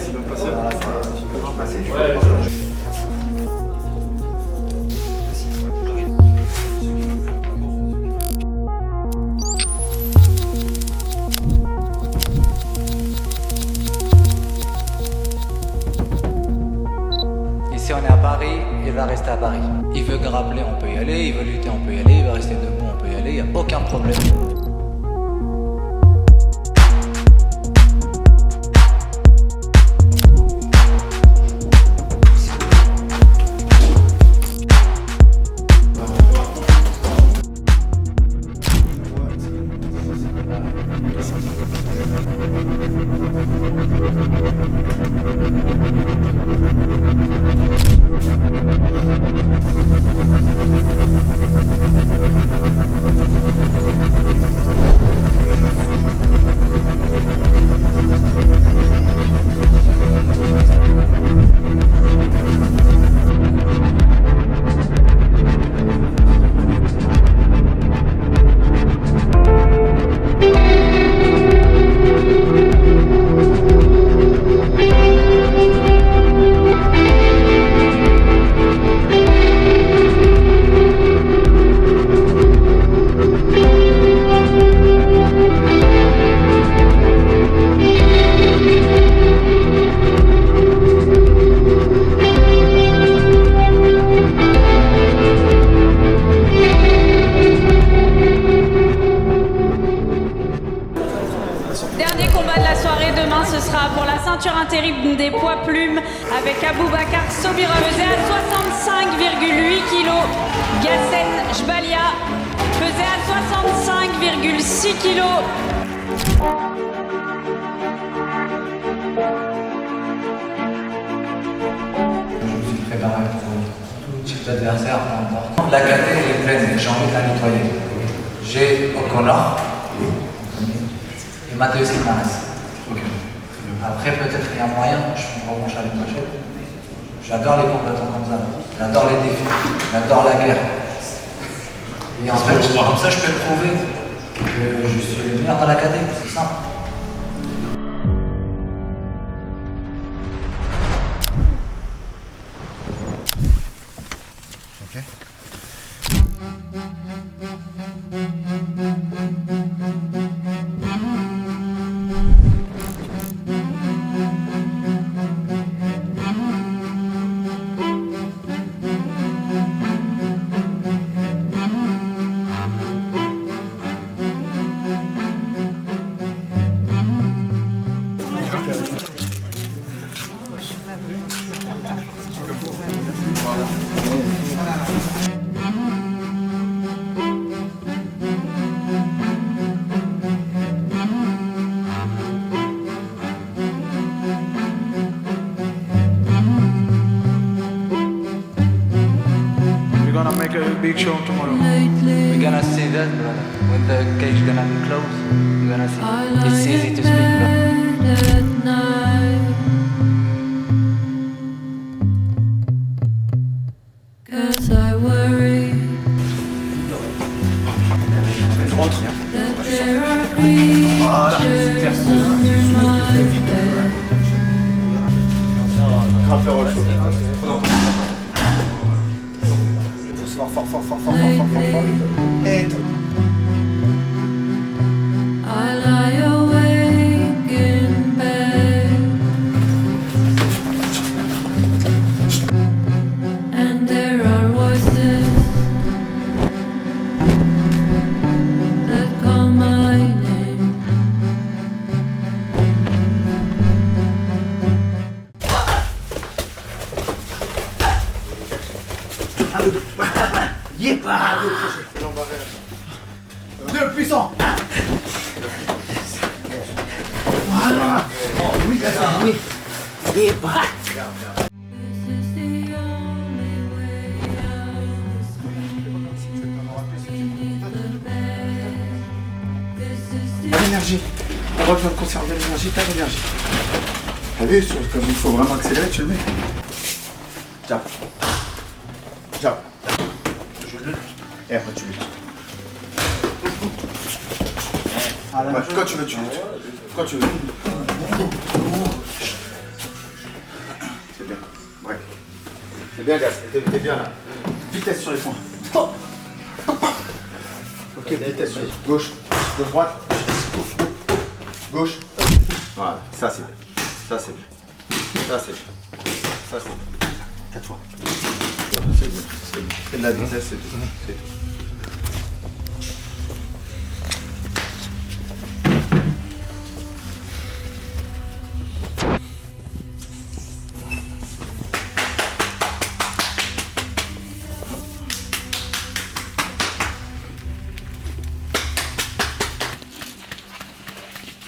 c'est bien passé. Ici on est à Paris, il va rester à Paris. Il veut grappler, on peut y aller, il veut lutter, on peut y aller, il veut rester debout, on peut y aller, il n'y a aucun problème. Dernier combat de la soirée demain, ce sera pour la ceinture intérim des poids plumes avec Aboubacar Sobirov pesé à 65,8 kg. Gassen Jbalia pesé à 65,6 kg. Je me suis préparé pour tout type d'adversaire, peu importe. La caté elle est pleine, j'ai envie de la nettoyer. J'ai O'Connor et Mateusz Jimenez. Après, peut-être qu'il y a un moyen, je peux revanche à l'époque. J'adore les combattants comme ça. J'adore les défis. J'adore la guerre. Et en fait, comme ça, je peux prouver que je suis le meilleur dans la caté. C'est simple. Ok. We're gonna make a big show tomorrow. We're gonna see that, brother. When the cage gonna be closed, we're gonna see. It's easy to speak, brother. Cause I worry that there are creatures under my bed. I lie awake in bed, and there are voices that call my name. Deux puissants. Voilà. Oui, oui. Et bah. This is the only way out. Beneath the bed. This is T'as the l'énergie. On va besoin de conserver l'énergie, t'as l'énergie. T'as vu, comme il faut vraiment accélérer, tu le mets. Jab. Jab. Et après tu luttes. Ouais, quand tu veux, tu luttes. Quand tu veux. Bien, gaz. T'es bien là. Vitesse sur les points. Stop. Ok, vitesse sur les gauche, de droite, gauche. Voilà, ça c'est bien. Ça c'est bien. Ça c'est bien. Ça c'est bien. 4 fois. C'est bien. C'est bien. C'est de la vitesse, c'est tout. C'est tout.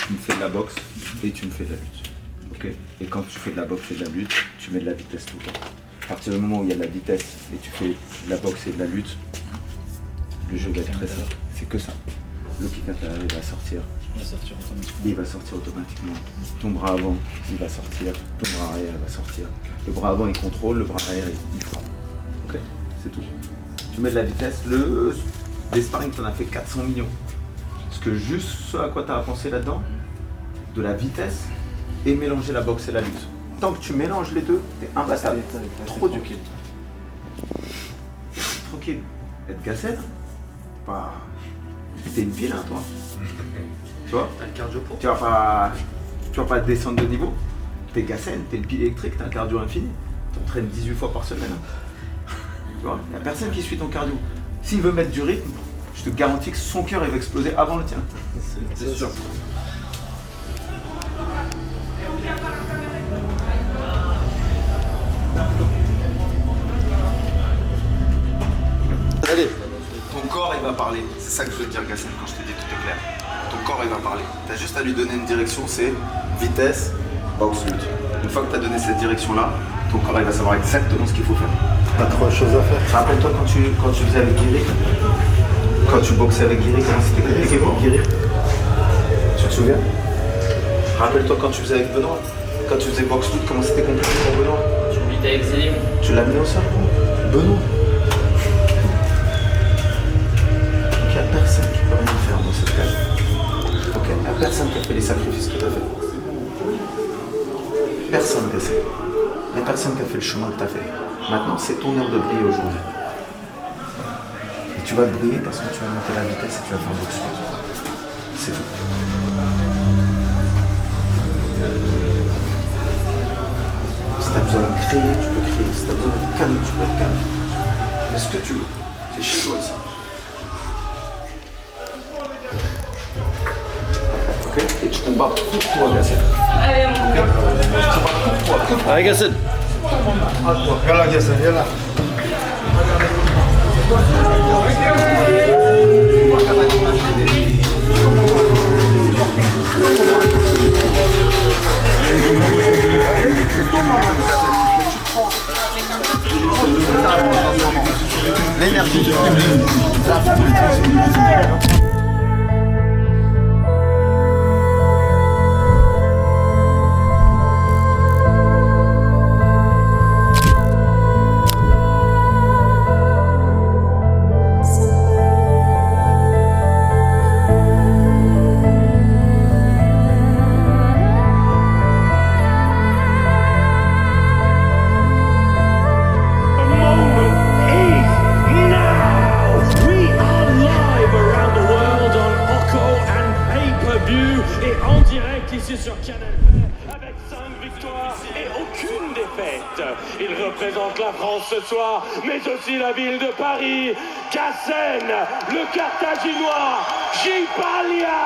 Tu me fais de la boxe et tu me fais de la lutte. Ok. Et quand tu fais de la boxe et de la lutte, tu mets de la vitesse tout le temps. À partir du moment où il y a de la vitesse et tu fais de la boxe et de la lutte, le jeu va être très simple. C'est que ça. Le kick intérieur, il va sortir. Il va sortir automatiquement. Ton bras avant, il va sortir. Ton bras arrière, il va sortir. Le bras avant, il contrôle. Le bras arrière, il frappe. Ok. C'est tout. Tu mets de la vitesse. Les sparring, t'en as fait 400 millions. Parce que juste ce à quoi tu as à penser là-dedans, de la vitesse et mélanger la boxe et la lutte. Tant que tu mélanges les deux, t'es imbattable. Trop dur. Tranquille. Être Gassel, bah, t'es une vilain, toi. Tu vois? T'as le cardio pour. Tu vas pas descendre de niveau. T'es Gassel, t'es le pile électrique, t'as un cardio infini. T'entraînes 18 fois par semaine. Tu vois? Y a personne qui suit ton cardio. S'il veut mettre du rythme, je te garantis que son cœur il va exploser avant le tien. C'est sûr. Allez, ton corps il va parler. C'est ça que je veux te dire, Gassel, quand je te dis tout est clair. Ton corps il va parler. T'as juste à lui donner une direction, c'est vitesse, boxe, lutte. Une fois que t'as donné cette direction-là, ton corps il va savoir exactement ce qu'il faut faire. Pas trop de choses à faire. Rappelle-toi quand tu faisais avec Guiri, quand tu boxais avec Guiri, comment c'était compliqué pour Guiri? Tu te souviens? Rappelle-toi quand tu faisais avec Benoît, quand tu faisais boxe lutte, comment c'était compliqué pour Benoît? Tu me dis avec Zélim. Tu l'as mis au sol? Benoît. Donc il n'y a personne qui peut rien faire dans cette cage. Ok, il n'y a personne qui a fait les sacrifices que tu as fait. Personne ne sait. Il n'y a personne qui a fait le chemin que tu as fait. Maintenant, c'est ton heure de briller aujourd'hui. Et tu vas briller parce que tu vas monter la vitesse et tu vas faire boxe lutte. C'est tout. Si tu as besoin de créer, tu peux créer. Si tu as besoin de calmer, tu peux te calmer. Mais ce que tu veux, c'est chez toi ici. Ok? Et tu combats pour toi, Gassel. Allez, mon Ok? Tu combats pour toi. Allez, Gassel. Yalla, Gassel, yalla. L'énergie du et en direct ici sur Canal avec 5 victoires et aucune défaite. Il représente la France ce soir, mais aussi la ville de Paris. Gassen, le Carthaginois, Jipalia.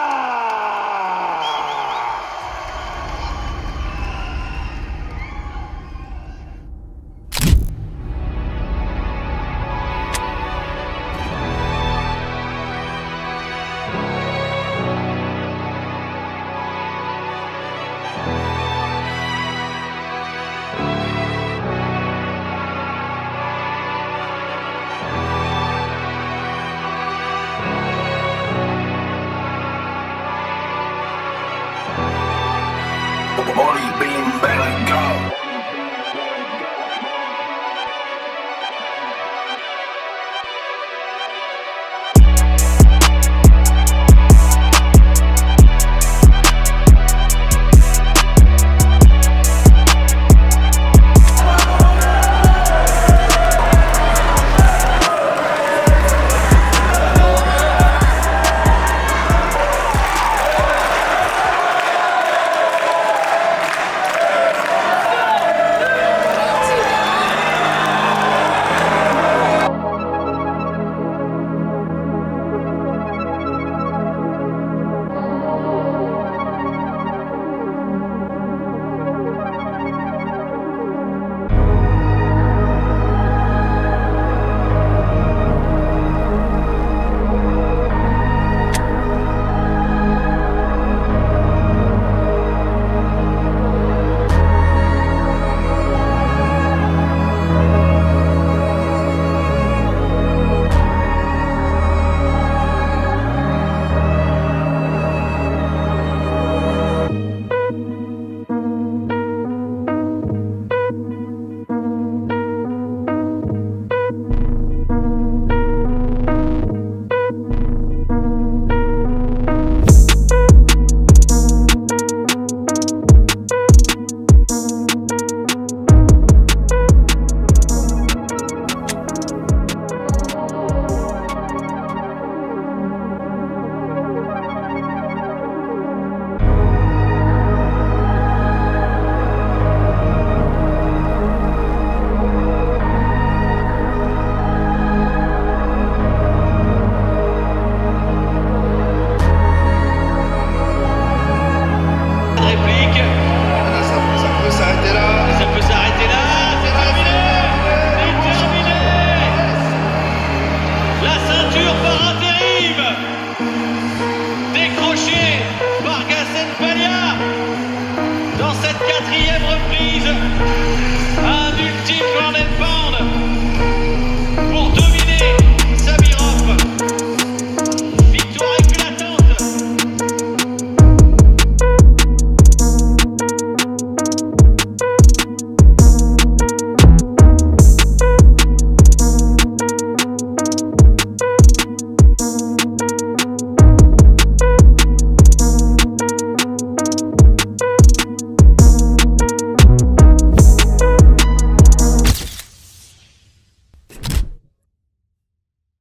quatrième reprise